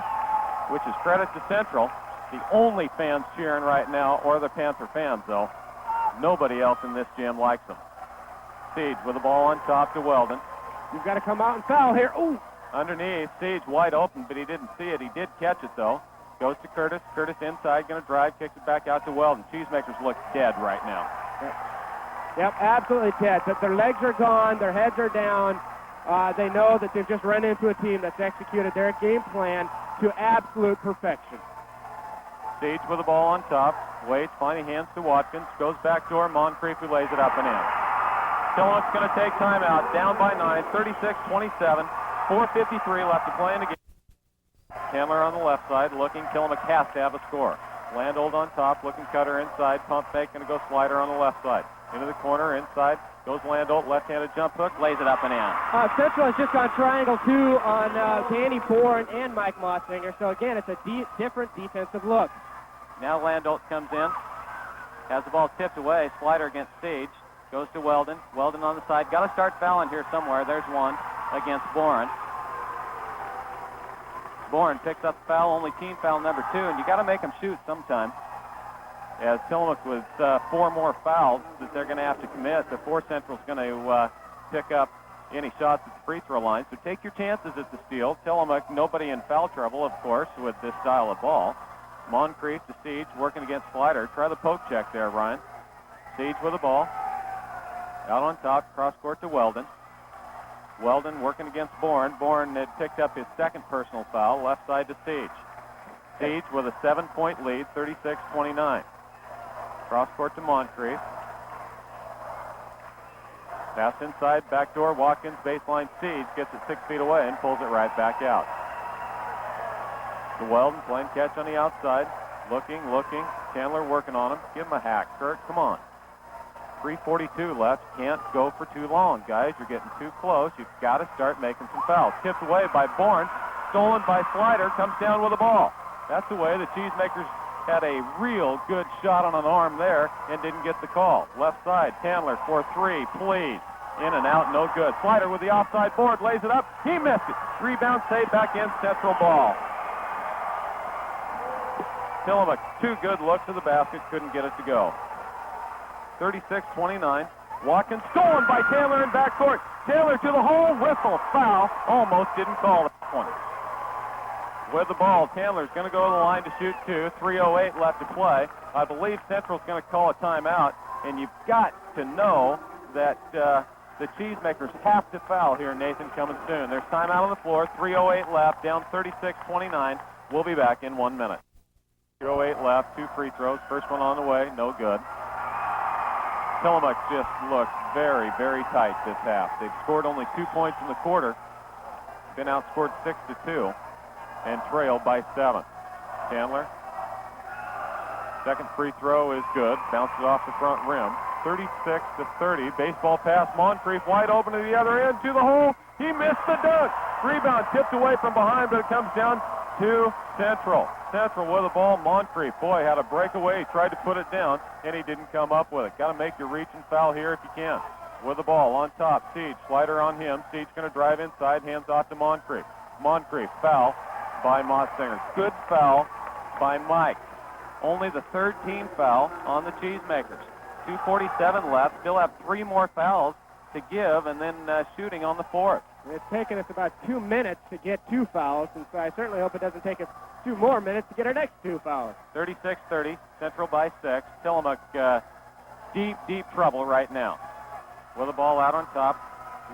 which is credit to Central. The only fans cheering right now are the Panther fans, though. Nobody else in this gym likes them. Siege with the ball on top to Weldon. You've got to come out and foul here. Ooh! Underneath, Siege wide open, but he didn't see it. He did catch it, though. Goes to Curtis. Curtis inside, going to drive, kicks it back out to Weldon. Cheesemakers look dead right now. Yep, absolutely dead. But their legs are gone, their heads are down. They know that they've just run into a team that's executed their game plan to absolute perfection. Siege with the ball on top. Waits, finding hands to Watkins. Goes backdoor. Moncrief who lays it up and in. Tillamook's going to take timeout. Down by 9. 36-27. 4:53 left to play in the game. Handler on the left side looking. Tillamook has to have a score. Landolt on top. Looking cutter inside. Pump fake. Going to go slider on the left side. Into the corner. Inside. Goes Landolt. Left-handed jump hook. Lays it up and in. Central has just gone triangle 2 on Danny Bourne and Mike Mossinger. So, again, it's a different defensive look. Now Landolt comes in. Has the ball tipped away. Slider against Siege. Goes to Weldon. Weldon on the side. Got to start fouling here somewhere. There's one against Bourne. Bourne picks up the foul, only team foul number 2, and you got to make them shoot sometime. As Tillamook with 4 more fouls that they're going to have to commit before Central's going to pick up any shots at the free throw line. So take your chances at the steal. Tillamook, nobody in foul trouble, of course, with this style of ball. Moncrief to Siege, working against Slider. Try the poke check there, Ryan. Siege with the ball. Out on top, cross court to Weldon. Weldon working against Bourne. Bourne had picked up his second personal foul, left side to Siege. Siege with a 7-point lead, 36-29. Cross court to Moncrief. Pass inside, backdoor, Watkins, baseline, Siege, gets it 6 feet away and pulls it right back out. To Weldon, playing catch on the outside. Looking. Chandler working on him. Give him a hack. Kurt, come on. 3:42 left. Can't go for too long, guys. You're getting too close. You've got to start making some fouls. Tipped away by Bourne. Stolen by Slider. Comes down with the ball. That's the way the Cheesemakers had a real good shot on an arm there and didn't get the call. Left side, Chandler for 3, please. In and out, no good. Slider with the offside board, lays it up. He missed it. Rebound saved back in, Central ball. Tillamook, 2 good looks at the basket, couldn't get it to go. 36-29. Watkins stolen by Taylor in backcourt. Taylor to the hole, whistle, foul. Almost didn't call that one. With the ball, Taylor's going to go to the line to shoot 2. 3:08 left to play. I believe Central's going to call a timeout, and you've got to know that the Cheesemakers have to foul here, Nathan, coming soon. There's timeout on the floor, 3:08 left, down 36-29. We'll be back in 1 minute. 3:08 left, 2 free throws. First one on the way, no good. Tillamook just looks very, very tight this half. They've scored only 2 points in the quarter, been outscored 6-2, and trailed by 7. Chandler, second free throw is good. Bounces off the front rim. 36-30. Baseball pass. Moncrief wide open to the other end, to the hole. He missed the dunk. Rebound tipped away from behind, but it comes down to Central. Central with the ball. Moncrief, boy, had a breakaway. He tried to put it down, and he didn't come up with it. Got to make your reach and foul here if you can. With the ball on top, Siege. Slider on him. Siege going to drive inside. Hands off to Moncrief. Moncrief, foul by Mossinger. Good foul by Mike. Only the 3rd team foul on the Cheesemakers. 2:47 left. Still have 3 more fouls to give, and then shooting on the 4th. It's taken us about 2 minutes to get 2 fouls, and so I certainly hope it doesn't take us 2 more minutes to get our next 2 fouls. 36-30, Central by 6. Tillamook deep trouble right now. With the ball out on top,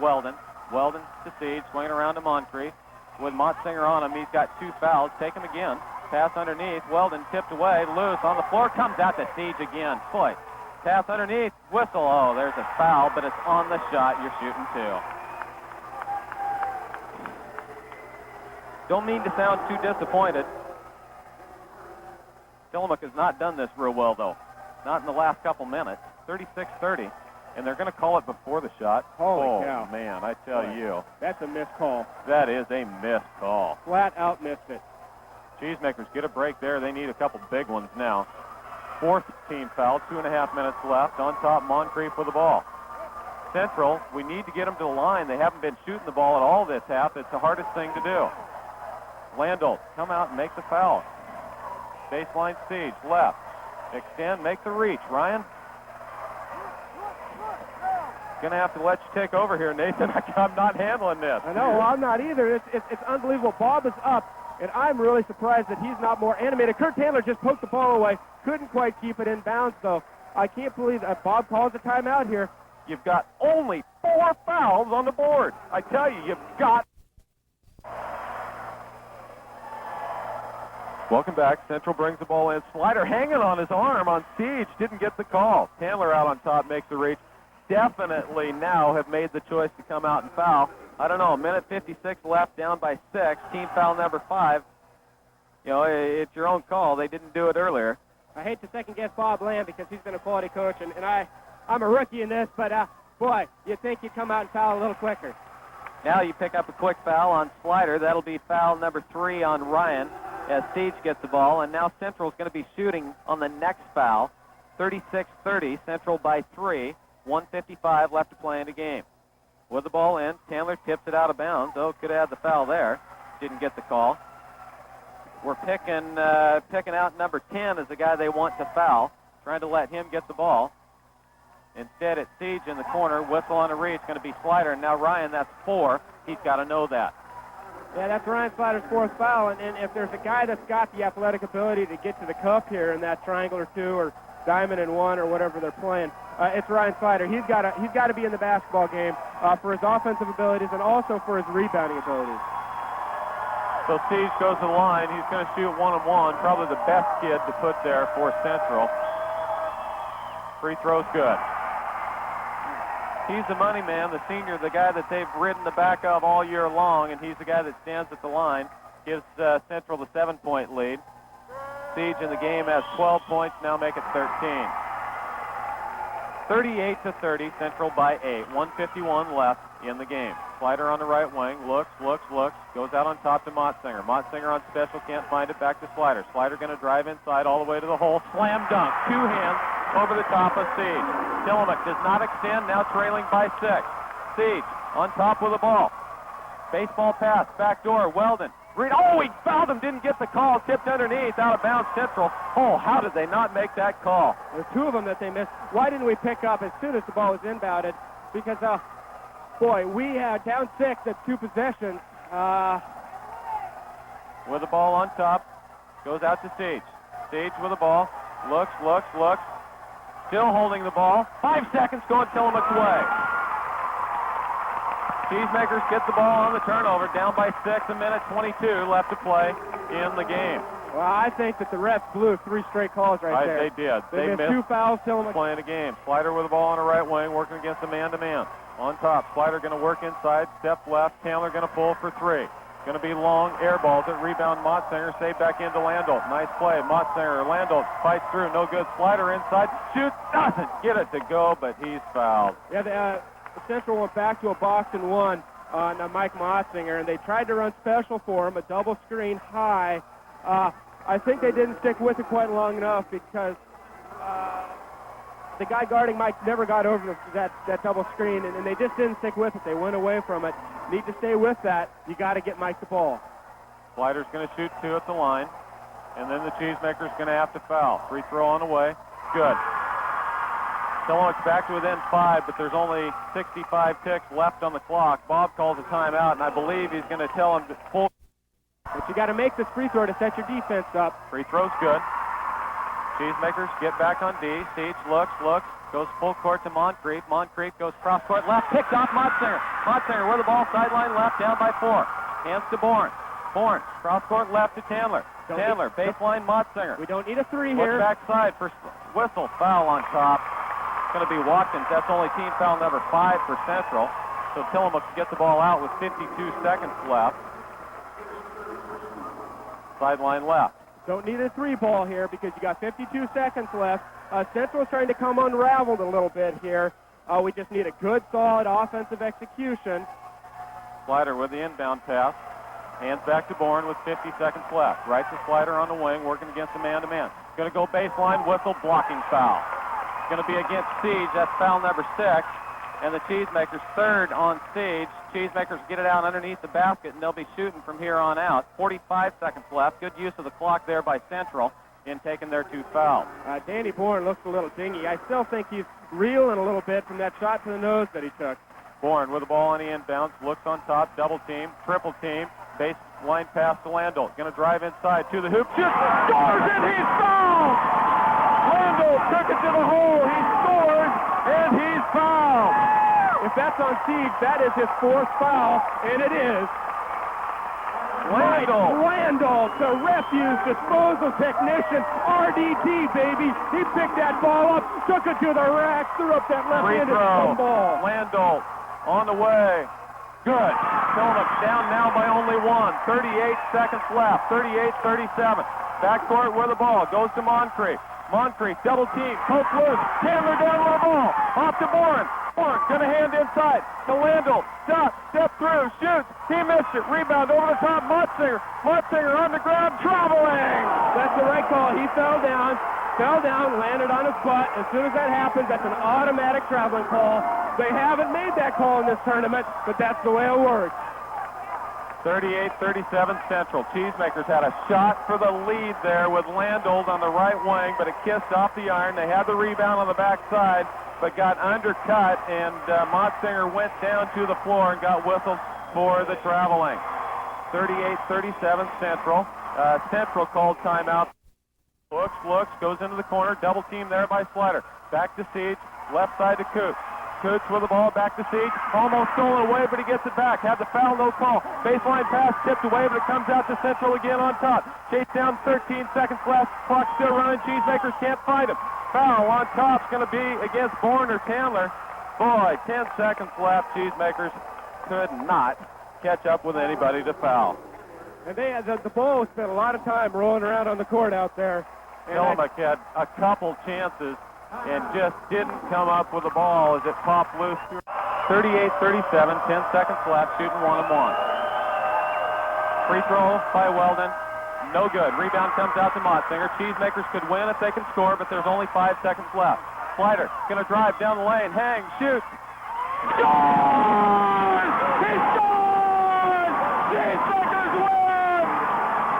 Weldon to Siege, swinging around to Moncrief. With Motzinger on him, he's got 2 fouls. Take him again. Pass underneath. Weldon tipped away, loose on the floor, comes out to Siege again. Boy, pass underneath, whistle. Oh, there's a foul, but it's on the shot. You're shooting 2. Don't mean to sound too disappointed. Tillamook has not done this real well, though. Not in the last couple minutes. 36-30, and they're going to call it before the shot. Holy cow. Man, I tell you. That's a missed call. That is a missed call. Flat out missed it. Cheesemakers get a break there. They need a couple big ones now. 4th team foul, 2.5 minutes left. On top, Moncrief with the ball. Central, we need to get them to the line. They haven't been shooting the ball at all this half. It's the hardest thing to do. Landolt, come out and make the foul. Baseline Siege, left. Extend, make the reach. Ryan? Gonna have to let you take over here, Nathan. I'm not handling this. I know, well, I'm not either. It's unbelievable. Bob is up, and I'm really surprised that he's not more animated. Kurt Taylor just poked the ball away. Couldn't quite keep it in bounds, though. I can't believe that Bob calls a timeout here. You've got only 4 fouls on the board. I tell you, you've got... Welcome back. Central brings the ball in. Slider hanging on his arm on Siege. Didn't get the call. Chandler out on top makes the reach. Definitely now have made the choice to come out and foul. I don't know, 1:56 left, down by 6. Team foul number 5. You know, it's your own call. They didn't do it earlier. I hate to second-guess Bob Lamb because he's been a quality coach, and I'm a rookie in this, but, boy, you'd think you'd come out and foul a little quicker. Now you pick up a quick foul on Slider. That'll be foul number 3 on Ryan as Siege gets the ball, and now Central's going to be shooting on the next foul. 36-30, Central by 3. 1:55 left to play in the game. With the ball in, Chandler tips it out of bounds. Oh, could have had the foul there. Didn't get the call. We're picking out number 10 as the guy they want to foul, trying to let him get the ball. Instead, it's Siege in the corner. Whistle on the reach, going to be Slider. And now Ryan, that's 4. He's got to know that. Yeah, that's Ryan Slider's 4th foul, and if there's a guy that's got the athletic ability to get to the cup here in that triangle or 2 or diamond and 1 or whatever they're playing, it's Ryan Slider. He's got to be in the basketball game for his offensive abilities and also for his rebounding abilities. So Siege goes to the line. He's going to shoot 1-on-1. Probably the best kid to put there for Central. Free throw's good. He's the money man, the senior, the guy that they've ridden the back of all year long, and he's the guy that stands at the line. Gives Central the 7-point lead. Siege in the game has 12 points, now make it 13. 38-30, Central by 8. 1:51 left in the game. Slider on the right wing, looks, goes out on top to Motzinger. Motzinger on special, can't find it, back to Slider. Slider going to drive inside all the way to the hole. Slam dunk, 2 hands over the top of Siege. Tillamook does not extend, now trailing by 6. Siege on top with the ball. Baseball pass, back door, Weldon. Oh, he fouled him, didn't get the call, tipped underneath, out of bounds Central. Oh, how did they not make that call? There's 2 of them that they missed. Why didn't we pick up as soon as the ball was inbounded? Because, boy, we had down 6 at 2 possessions. With the ball on top, goes out to Siege. Siege with the ball, looks. Still holding the ball. 5 seconds going Tillamook's way. Cheesemakers get the ball on the turnover, down by 6, 1:22 left to play in the game. Well, I think that the refs blew 3 straight calls right there. They did. They missed missed 2 fouls, Tillamook playing the game. Slider with the ball on the right wing, working against the man-to-man. On top, Slider going to work inside, step left. Chandler going to pull for 3. Going to be long air balls that rebound Motzinger, saved back into Landolt. Nice play. Motzinger, Landolt fights through, no good. Slider inside, shoots, doesn't get it to go, but he's fouled. Yeah, the Central went back to a box and 1 on Mike Motzinger, and they tried to run special for him, a double screen high. I think they didn't stick with it quite long enough because the guy guarding Mike never got over that double screen, and they just didn't stick with it. They went away from it. Need to stay with that. You got to get Mike the ball. Slider's going to shoot 2 at the line, and then the Cheesemaker's going to have to foul. Free throw on the way. Good. Tillamook's back to within 5, but there's only 65 ticks left on the clock. Bob calls a timeout, and I believe he's going to tell him to pull. But you got to make this free throw to set your defense up. Free throw's good. Cheesemakers get back on D. Siege looks, goes full court to Moncrief. Moncrief goes cross court left, picked off Motsinger. Motsinger with the ball, sideline left, down by 4. Hands to Bourne. Bourne, cross court left to Chandler. Chandler, baseline Motsinger. We don't need a 3 Look here. backside for whistle, foul on top. It's going to be Watkins. That's only team foul number 5 for Central. So Tillamook gets the ball out with 52 seconds left. Sideline left. Don't need a 3 ball here because you got 52 seconds left. Central's trying to come unraveled a little bit here. We just need a good, solid offensive execution. Slider with the inbound pass. Hands back to Bourne with 50 seconds left. Right to Slider on the wing, working against the man-to-man. Going to go baseline, whistle, blocking foul. Going to be against Siege. That's foul number 6. And the Cheesemakers third on Siege. Cheesemakers get it out underneath the basket, and they'll be shooting from here on out. 45 seconds left. Good use of the clock there by Central in taking their 2 fouls. Danny Bourne looks a little dingy. I still think he's reeling a little bit from that shot to the nose that he took. Bourne with the ball on the inbounds, looks on top, double team, triple team, baseline pass to Landell. Going to drive inside to the hoop, shoots, scores, and he's fouled! Landell took it to the hole, he scores, and he's fouled! If that's on Siege, that is his 4th foul, and it is. Landell, the refuse disposal technician, RDT, baby. He picked that ball up, took it to the rack, threw up that left-handed ball. Landell on the way. Good. Tillamook down now by only 1. 38 seconds left. 38-37. Backcourt with the ball. Goes to Moncrief. Moncrief, double team, poke loose. Chandler down with the ball. Off to Bourne. Bourne gonna hand inside to Landell. Step through, shoots. He missed it. Rebound over the top. Motsinger. Motsinger on the ground, traveling. That's the right call. He fell down, landed on his butt. As soon as that happens, that's an automatic traveling call. They haven't made that call in this tournament, but that's the way it works. 38-37 Central. Cheesemakers had a shot for the lead there with Landold on the right wing, but it kissed off the iron. They had the rebound on the backside, but got undercut, and Motsinger went down to the floor and got whistled for the traveling. 38-37 Central. Central called timeout. Looks, goes into the corner. Double team there by Slider. Back to Siege. Left side to Coots. Coots with the ball, back to Siege. Almost stolen away, but he gets it back. Had the foul, no call. Baseline pass tipped away, but it comes out to Central again on top. Chase down, 13 seconds left. Clock still running. Cheesemakers can't find him. Foul on top's going to be against Bourne or Chandler. Boy, 10 seconds left. Cheesemakers could not catch up with anybody to foul. And they had the ball spent a lot of time rolling around on the court out there. Tillamook had a couple chances and just didn't come up with the ball as it popped loose. 38-37, 10 seconds left, shooting 1-1. Free throw by Weldon, no good. Rebound comes out to Motsinger. Cheesemakers could win if they can score, but there's only 5 seconds left. Slider gonna drive down the lane, hang, shoot. Scores! He scores! Cheesemakers win!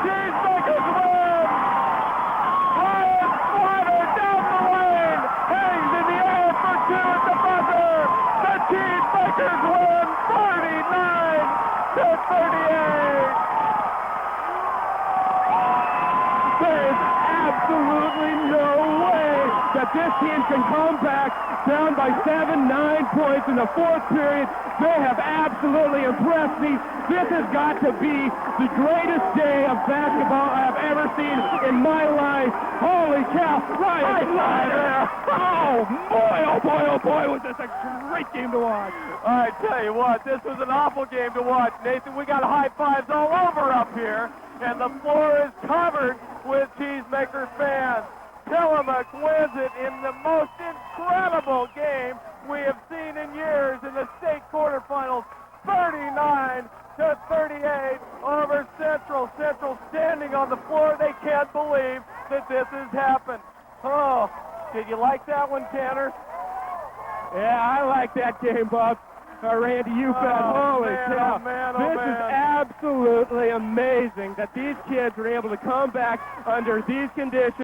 Cheesemakers win! Ryan Slider down the lane, hangs in the air for 2 at the buzzer. The Cheesemakers win 39-38. There is absolutely no way that this team can come back down by 7-9 points in the 4th period. They have absolutely impressed me. This has got to be the greatest day of basketball I have ever seen in my life. Holy cow, Ryan Slider! Oh boy, was this a great game to watch. I tell you what, this was an awful game to watch, Nathan. We got high fives all over up here, and the floor is covered with Cheesemakers fans. Tillamook wins it in the most incredible game we have seen in years in the state quarterfinals. 39-38 over Central. Central standing on the floor. They can't believe that this has happened. Oh, did you like that one, Tanner? Yeah, I like that game, Bob. Randy, you bet. Holy cow. This is absolutely amazing that these kids were able to come back under these conditions.